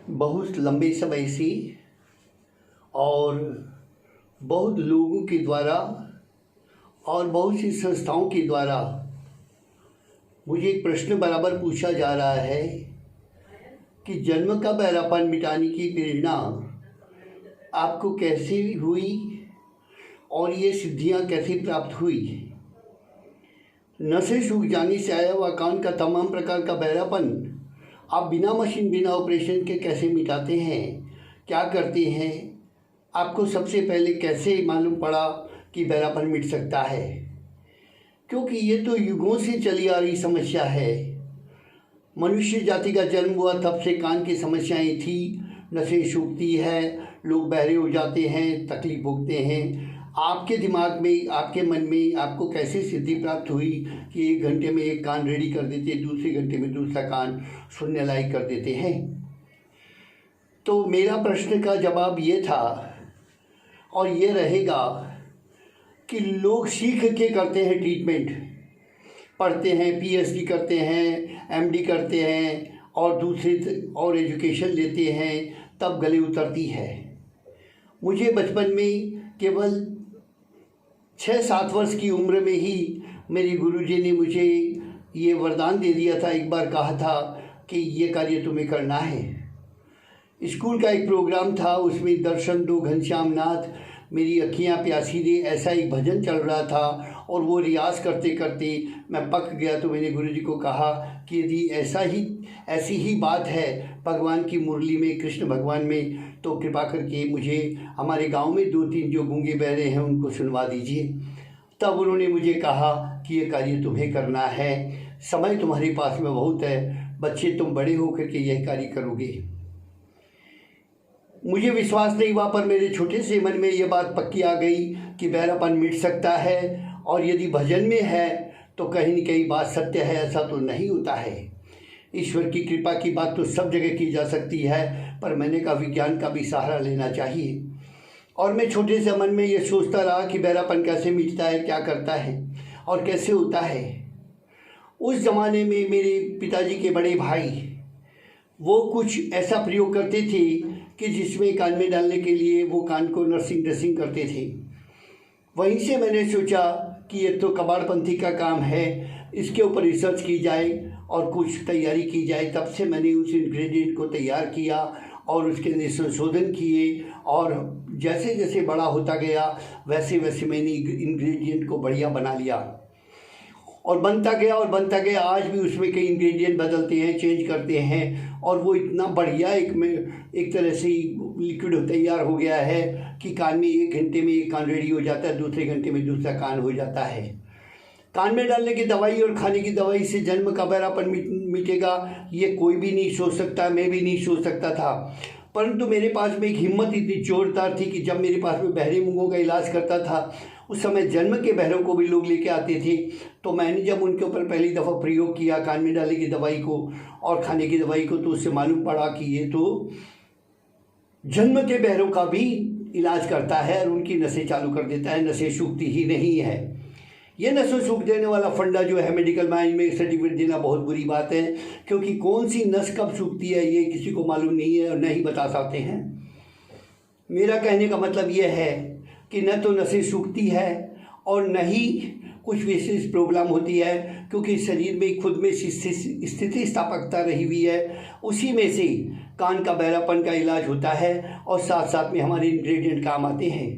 बहुत लंबे समय से और बहुत लोगों के द्वारा और बहुत सी संस्थाओं के द्वारा मुझे एक प्रश्न बराबर पूछा जा रहा है कि जन्म का बहरापन मिटाने की प्रेरणा आपको कैसे हुई और ये सिद्धियां कैसे प्राप्त हुई। नसें सूख जाने से आया हुआ कान का तमाम प्रकार का बहरापन आप बिना मशीन बिना ऑपरेशन के कैसे मिटाते हैं, क्या करते हैं, आपको सबसे पहले कैसे मालूम पड़ा कि बहरापन मिट सकता है, क्योंकि ये तो युगों से चली आ रही समस्या है। मनुष्य जाति का जन्म हुआ तब से कान की समस्याएं थी, नसें सूखती है, लोग बहरे हो जाते हैं, तकलीफ भोगते हैं। आपके दिमाग में, आपके मन में आपको कैसे सिद्धि प्राप्त हुई कि 1 घंटे में एक कान रेडी कर देते, दूसरे घंटे में दूसरा कान सुनने लायक कर देते हैं। तो मेरा प्रश्न का जवाब ये था और ये रहेगा कि लोग सीख के करते हैं ट्रीटमेंट, पढ़ते हैं, पीएचडी करते हैं, एमडी करते हैं और दूसरे और एजुकेशन लेते हैं, तब गले उतरती है। मुझे बचपन में केवल 6-7 वर्ष की उम्र में ही मेरे गुरुजी ने मुझे ये वरदान दे दिया था, एक बार कहा था कि ये कार्य तुम्हें करना है। स्कूल का एक प्रोग्राम था, उसमें दर्शन दो घनश्याम नाथ मेरी अखियाँ प्यासी दे ऐसा एक भजन चल रहा था और वो रियाज़ करते करते मैं पक गया। तो मैंने गुरुजी को कहा कि यदि ऐसी ही बात है भगवान की मुरली में, कृष्ण भगवान में, तो कृपा करके मुझे हमारे गांव में 2-3 जो गूंगे बहरे हैं उनको सुनवा दीजिए। तब उन्होंने मुझे कहा कि ये कार्य तुम्हें करना है, समय तुम्हारे पास में बहुत है, बच्चे तुम बड़े होकर के यह कार्य करोगे। मुझे विश्वास नहीं हुआ, पर मेरे छोटे से मन में ये बात पक्की आ गई कि बहरापन मिट सकता है, और यदि भजन में है तो कहीं न कहीं बात सत्य है। ऐसा तो नहीं होता है, ईश्वर की कृपा की बात तो सब जगह की जा सकती है, पर मैंने कहा विज्ञान का भी सहारा लेना चाहिए। और मैं छोटे से मन में ये सोचता रहा कि बहरापन कैसे मिटता है, क्या करता है और कैसे होता है। उस ज़माने में मेरे पिताजी के बड़े भाई वो कुछ ऐसा प्रयोग करते थे कि जिसमें कान में डालने के लिए वो कान को नर्सिंग ड्रेसिंग करते थे। वहीं से मैंने सोचा कि ये तो कबाड़पंथी का काम है, इसके ऊपर रिसर्च की जाए और कुछ तैयारी की जाए। तब से मैंने उस इंग्रेडिएंट को तैयार किया और उसके अंदर संशोधन किए, और जैसे जैसे बड़ा होता गया वैसे वैसे मैंने इंग्रेडिएंट को बढ़िया बना लिया और बनता गया। आज भी उसमें कई इंग्रेडिएंट बदलते हैं, चेंज करते हैं, और वो इतना बढ़िया एक तरह से लिक्विड तैयार हो गया है कि कान में 1 घंटे में एक कान रेडी हो जाता है, दूसरे घंटे में दूसरा कान हो जाता है। कान में डालने की दवाई और खाने की दवाई से जन्म का बहरापन मिटेगा, ये कोई भी नहीं सोच सकता, मैं भी नहीं सोच सकता था। परंतु मेरे पास में एक हिम्मत इतनी जोरदार थी कि जब मेरे पास में बहरे मूंगों का इलाज करता था, उस समय जन्म के बहरों को भी लोग लेके आते थे। तो मैंने जब उनके ऊपर पहली दफ़ा प्रयोग किया कान में डालने की दवाई को और खाने की दवाई को, तो उससे मालूम पड़ा कि ये तो जन्म के बहरों का भी इलाज करता है और उनकी नसें चालू कर देता है, नसें सूखती ही नहीं है। ये नसें सूख देने वाला फंडा जो है मेडिकल लाइन में सर्टिफिकेट देना बहुत बुरी बात है, क्योंकि कौन सी नस कब सूखती है ये किसी को मालूम नहीं है और नहीं बता सकते हैं। मेरा कहने का मतलब ये है कि न तो नसें सूखती है और न ही कुछ विशेष प्रॉब्लम होती है, क्योंकि शरीर में खुद में स्थिति स्थापकता रही हुई है, उसी में से कान का बहरापन का इलाज होता है और साथ साथ में हमारे इंग्रेडिएंट काम आते हैं।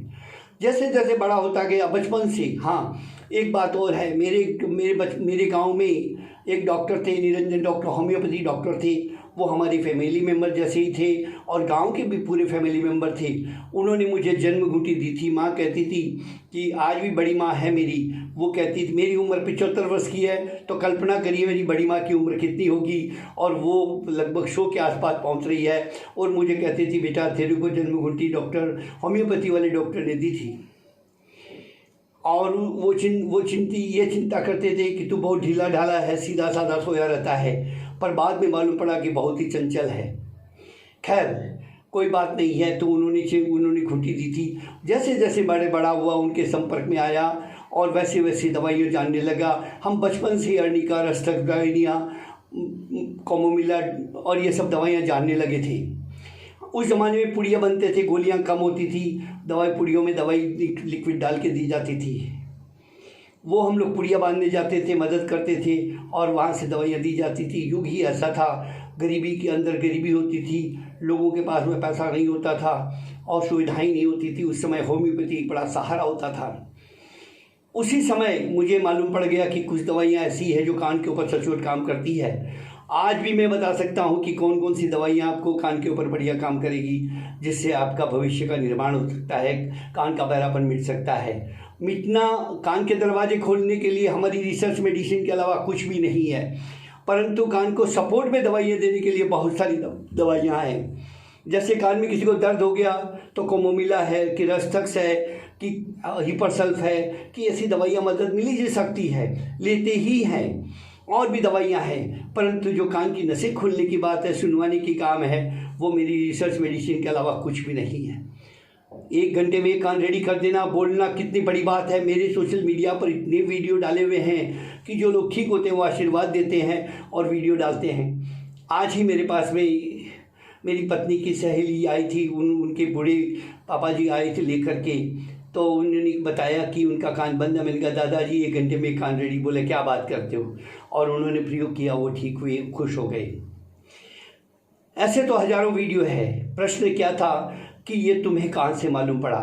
जैसे जैसे बड़ा होता गया बचपन से। हाँ, एक बात और है, मेरे गांव में एक डॉक्टर थे, निरंजन डॉक्टर, होम्योपैथी डॉक्टर थे। वो हमारी फैमिली मेम्बर जैसे ही थे और गांव के भी पूरे फैमिली मेम्बर थे। उन्होंने मुझे जन्म घूंटी दी थी। माँ कहती थी कि आज भी बड़ी माँ है मेरी, वो कहती थी, मेरी उम्र 75 वर्ष की है, तो कल्पना करिए मेरी बड़ी माँ की उम्र कितनी होगी, और वो लगभग 100 के आसपास पहुंच रही है। और मुझे कहती थी बेटा तेरे को जन्म घूंटी डॉक्टर होम्योपैथी वाले डॉक्टर ने दी थी। और वो चिंता करते थे कि तू बहुत ढीला ढाला है, सीधा साधा सोया रहता है, पर बाद में मालूम पड़ा कि बहुत ही चंचल है। खैर कोई बात नहीं है, तो उन्होंने घुंटी दी थी। जैसे जैसे बड़ा हुआ उनके संपर्क में आया और वैसे वैसे दवाइयाँ जानने लगा। हम बचपन से अर्निका, रस्टक, गाइनिया, कोमोमिला और ये सब दवाइयाँ जानने लगे थे। उस ज़माने में पुड़िया बनते थे, गोलियां कम होती थी, दवाई पुड़ियों में दवाई लिक्विड डाल के दी जाती थी। वो हम लोग पुड़िया बांधने जाते थे, मदद करते थे और वहाँ से दवाइयाँ दी जाती थी। युग ही ऐसा था, गरीबी के अंदर गरीबी होती थी, लोगों के पास में पैसा नहीं होता था और सुविधाएं नहीं होती थी। उस समय होम्योपैथी एक बड़ा सहारा होता था। उसी समय मुझे मालूम पड़ गया कि कुछ दवाइयाँ ऐसी है जो कान के ऊपर सचोट काम करती है। आज भी मैं बता सकता हूँ कि कौन कौन सी दवाइयाँ आपको कान के ऊपर बढ़िया काम करेगी, जिससे आपका भविष्य का निर्माण हो सकता है, कान का बहरापन मिट सकता है। मिटना, कान के दरवाजे खोलने के लिए हमारी रिसर्च मेडिसिन के अलावा कुछ भी नहीं है, परंतु कान को सपोर्ट में दवाइयाँ देने के लिए बहुत सारी दवाइयाँ हैं। जैसे कान में किसी को दर्द हो गया तो कोमोमिला है, कि रस्थक्स है, कि हिपरसल्फ है, कि ऐसी दवाइयाँ मदद मिल ही सकती है, लेते ही हैं। और भी दवाइयाँ हैं, परंतु जो कान की नसें खोलने की बात है, सुनवाने की काम है, वो मेरी रिसर्च मेडिसिन के अलावा कुछ भी नहीं है। 1 घंटे में कान रेडी कर देना, बोलना कितनी बड़ी बात है। मेरे सोशल मीडिया पर इतने वीडियो डाले हुए हैं कि जो लोग ठीक होते हैं वो आशीर्वाद देते हैं और वीडियो डालते हैं। आज ही मेरे पास में मेरी पत्नी की सहेली आई थी, उनके बूढ़े पापा जी आए थे लेकर के, तो उन्होंने बताया कि उनका कान बंद है। मैंने कहा दादाजी 1 घंटे में कान रेडी। बोले क्या बात करते हो, और उन्होंने प्रयोग किया, वो ठीक हुए, खुश हो गए। ऐसे तो हजारों वीडियो है। प्रश्न क्या था कि ये तुम्हें कहाँ से मालूम पड़ा?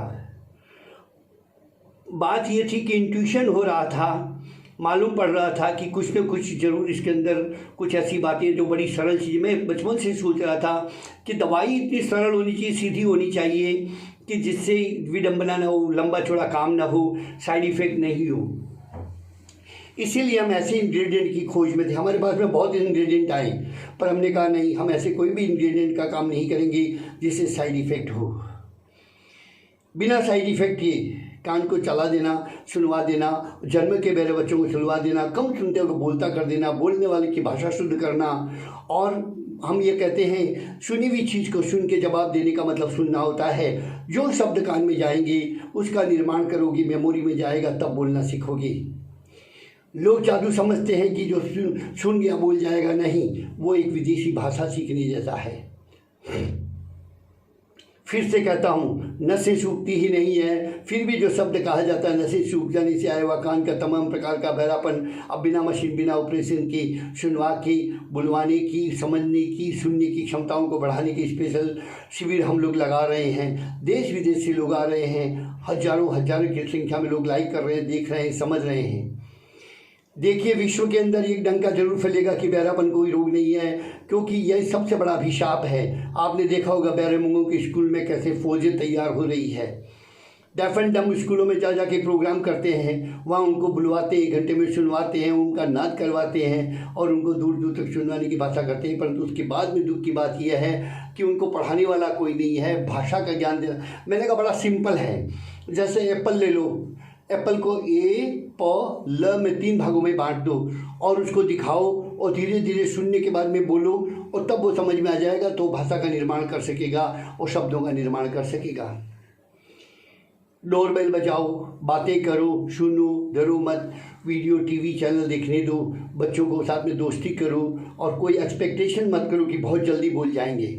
बात ये थी कि इंट्यूशन हो रहा था, मालूम पड़ रहा था कि कुछ न कुछ जरूर इसके अंदर कुछ ऐसी बातें जो बड़ी सरल चीज़। मैं बचपन से सोच रहा था कि दवाई इतनी सरल होनी चाहिए, सीधी होनी चाहिए, कि जिससे विडंबना ना हो, लंबा चौड़ा काम ना हो, साइड इफेक्ट नहीं हो। इसीलिए हम ऐसे इंग्रेडिएंट की खोज में थे। हमारे पास में बहुत इंग्रेडिएंट आए, पर हमने कहा नहीं, हम ऐसे कोई भी इंग्रेडिएंट का काम नहीं करेंगे जिससे साइड इफेक्ट हो। बिना साइड इफेक्ट के कान को चला देना, सुनवा देना, जन्म के बहरे बच्चों को सुनवा देना, कम सुनते को बोलता कर देना, बोलने वाले की भाषा शुद्ध करना। और हम ये कहते हैं सुनी हुई चीज़ को सुन के जवाब देने का मतलब सुनना होता है। जो शब्द कान में जाएंगे उसका निर्माण करोगी, मेमोरी में जाएगा, तब बोलना सीखोगी। लोग जादू समझते हैं कि जो सुन गया बोल जाएगा, नहीं, वो एक विदेशी भाषा सीखने जैसा है। फिर से कहता हूँ, नसें सूखती ही नहीं है, फिर भी जो शब्द कहा जाता है नसें सूख जाने से आया हुआ कान का तमाम प्रकार का बहरापन, अब बिना मशीन, बिना ऑपरेशन की, सुनवा की, बुलवाने की, समझने की, सुनने की क्षमताओं को बढ़ाने की स्पेशल शिविर हम लोग लगा रहे हैं। देश विदेश से लोग आ रहे हैं, हजारों की संख्या में लोग लाइक कर रहे हैं, देख रहे हैं, समझ रहे हैं। देखिए, विश्व के अंदर एक डंका जरूर फैलेगा कि बहरापन कोई रोग नहीं है, क्योंकि यह सबसे बड़ा अभिशाप है। आपने देखा होगा बहरे मूंगों के स्कूल में कैसे फौजें तैयार हो रही है। डेफ एंड डम स्कूलों में जा के प्रोग्राम करते हैं, वहाँ उनको बुलवाते, 1 घंटे में सुनवाते हैं, उनका नाद करवाते हैं और उनको दूर दूर तक सुनवाने की भाषा करते हैं। परंतु उसके बाद में दुख की बात यह है कि उनको पढ़ाने वाला कोई नहीं है, भाषा का ज्ञान देना। मैंने कहा बड़ा सिंपल है। जैसे एप्पल ले लो, एप्पल को ए प ल में 3 भागों में बांट दो और उसको दिखाओ और धीरे धीरे सुनने के बाद में बोलो, और तब वो समझ में आ जाएगा, तो भाषा का निर्माण कर सकेगा और शब्दों का निर्माण कर सकेगा। डोरबेल बजाओ, बातें करो, सुनो, डरो मत, वीडियो टीवी चैनल देखने दो, बच्चों को साथ में दोस्ती करो और कोई एक्सपेक्टेशन मत करो कि बहुत जल्दी बोल जाएंगे।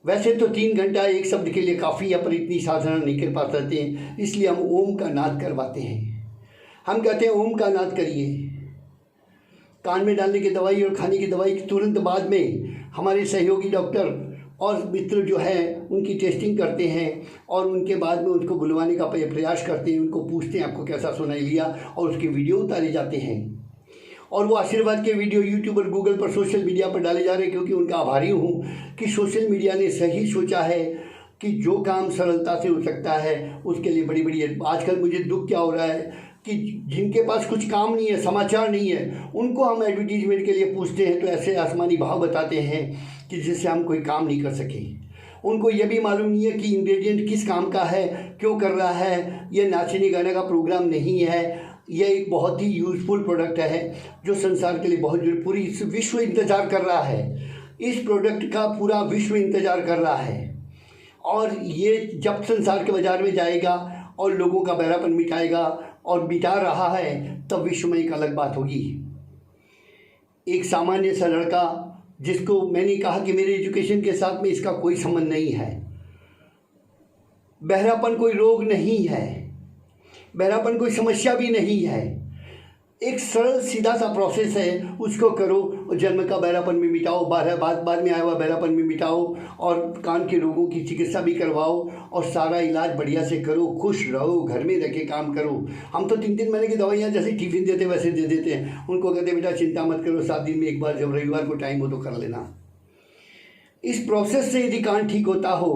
वैसे तो 3 घंटा एक शब्द के लिए काफ़ी है, पर इतनी साधना नहीं कर पाते हैं, इसलिए हम ओम का नाद करवाते हैं। हम कहते हैं ओम का नाद करिए। कान में डालने की दवाई और खाने की दवाई के तुरंत बाद में हमारे सहयोगी डॉक्टर और मित्र जो है उनकी टेस्टिंग करते हैं और उनके बाद में उनको बुलवाने का प्रयास करते हैं, उनको पूछते हैं आपको कैसा सुनाई लिया, और उसके वीडियो उतारे जाते हैं। और वो आशीर्वाद के वीडियो यूट्यूब और गूगल पर, सोशल मीडिया पर डाले जा रहे हैं, क्योंकि उनका आभारी हूँ कि सोशल मीडिया ने सही सोचा है कि जो काम सरलता से हो सकता है उसके लिए बड़ी बड़ी। आजकल मुझे दुख क्या हो रहा है कि जिनके पास कुछ काम नहीं है, समाचार नहीं है, उनको हम एडवर्टीजमेंट के लिए पूछते हैं तो ऐसे आसमानी भाव बताते हैं कि जिससे हम कोई काम नहीं कर सके। उनको ये भी मालूम नहीं है कि इंग्रेडिएंट किस काम का है, क्यों कर रहा है। ये नाचने गाने का प्रोग्राम नहीं है, यह एक बहुत ही यूज़फुल प्रोडक्ट है जो संसार के लिए बहुत जरूरी। पूरी विश्व इंतज़ार कर रहा है, इस प्रोडक्ट का पूरा विश्व इंतज़ार कर रहा है। और ये जब संसार के बाज़ार में जाएगा और लोगों का बहरापन मिटाएगा और मिटा रहा है, तब विश्व में एक अलग बात होगी। एक सामान्य सा लड़का जिसको मैंने कहा कि मेरे एजुकेशन के साथ में इसका कोई संबंध नहीं है। बहरापन कोई रोग नहीं है, बहरापन कोई समस्या भी नहीं है। एक सरल सीधा सा प्रोसेस है, उसको करो और जन्म का बहरापन भी मिटाओ, बाद में आया हुआ बहरापन भी मिटाओ और कान के रोगों की चिकित्सा भी करवाओ और सारा इलाज बढ़िया से करो, खुश रहो, घर में रह के काम करो। हम तो 3-3 महीने की दवाइयाँ जैसे टिफिन देते वैसे दे देते हैं। उनको कहते बेटा चिंता मत करो, 7 दिन में एक बार जब रविवार को टाइम हो तो कर लेना। इस प्रोसेस से यदि कान ठीक होता हो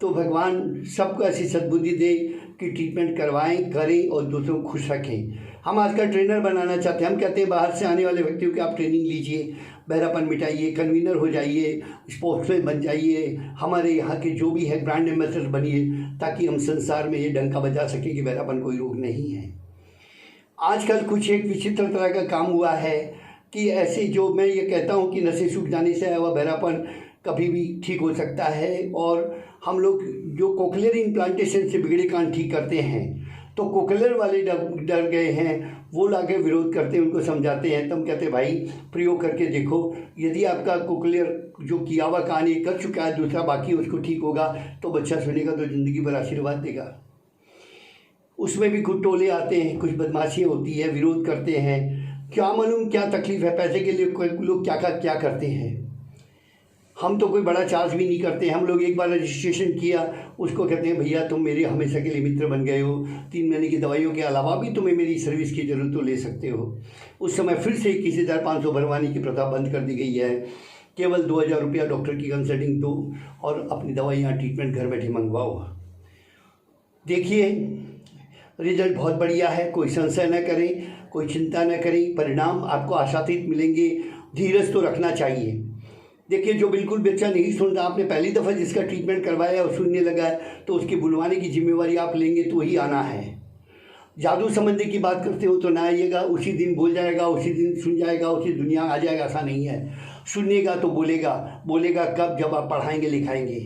तो भगवान सबको ऐसी सद्बुद्धि दे कि ट्रीटमेंट करवाएं, करें और दूसरों को खुश रखें। हम आज का ट्रेनर बनाना चाहते हैं। हम कहते हैं बाहर से आने वाले व्यक्तियों की आप ट्रेनिंग लीजिए, बहरापन मिटाइए, कन्वीनर हो जाइए, स्पोर्ट्समैन बन जाइए, हमारे यहाँ के जो भी है ब्रांड एम्बेसडर बनिए, ताकि हम संसार में ये डंका बजा सकें कि बहरापन कोई रोग नहीं है। आजकल कुछ एक विचित्र तरह का काम हुआ है कि ऐसे जो मैं ये कहता हूँ कि नशे सूख जाने से आया हुआ बहरापन कभी भी ठीक हो सकता है। और हम लोग जो कोक्लियर इम्प्लांटेशन से बिगड़े कान ठीक करते हैं तो कोक्लियर वाले डर गए हैं, वो लाके विरोध करते हैं, उनको समझाते हैं। तब कहते भाई प्रयोग करके देखो, यदि आपका कोक्लियर जो किया हुआ कान ये कर चुका है, दूसरा बाकी उसको ठीक होगा तो बच्चा सुनेगा तो ज़िंदगी भर आशीर्वाद देगा। उसमें भी कुछ टोले आते हैं, कुछ बदमाशियाँ होती है, विरोध करते हैं। क्या मालूम क्या तकलीफ़ है, पैसे के लिए लोग क्या करते हैं। हम तो कोई बड़ा चार्ज भी नहीं करते। हम लोग एक बार रजिस्ट्रेशन किया, उसको कहते हैं भैया तुम मेरे हमेशा के लिए मित्र बन गए हो, 3 महीने की दवाइयों के अलावा भी तुम्हें मेरी सर्विस की ज़रूरत तो ले सकते हो। उस समय फिर से 21,500 भरवाने की प्रथा बंद कर दी गई है। केवल 2,000 रुपया डॉक्टर की कंसल्टिंग दो और अपनी दवाइयाँ ट्रीटमेंट घर बैठे मंगवाओ। देखिए रिजल्ट बहुत बढ़िया है, कोई संशय न करें, कोई चिंता न करें, परिणाम आपको आशातीत मिलेंगे। धीरज तो रखना चाहिए। देखिए जो बिल्कुल बच्चा नहीं सुनता, आपने पहली दफ़ा जिसका ट्रीटमेंट करवाया और सुनने लगा है तो उसकी बुलवाने की जिम्मेवारी आप लेंगे तो ही आना है। जादू समझने की बात करते हो तो ना आइएगा, उसी दिन बोल जाएगा, उसी दिन सुन जाएगा, उसी दुनिया आ जाएगा, ऐसा नहीं है। सुनिएगा तो बोलेगा कब, जब आप पढ़ाएंगे लिखाएंगे।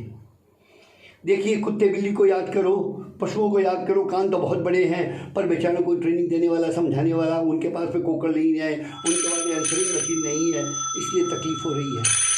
देखिए कुत्ते बिल्ली को याद करो, पशुओं को याद करो, कान तो बहुत बड़े हैं पर बेचारों को ट्रेनिंग देने वाला, समझाने वाला उनके पास में कोकड़ नहीं है, उनके पास में आंसरिंग मशीन नहीं है, इसलिए तकलीफ़ हो रही है।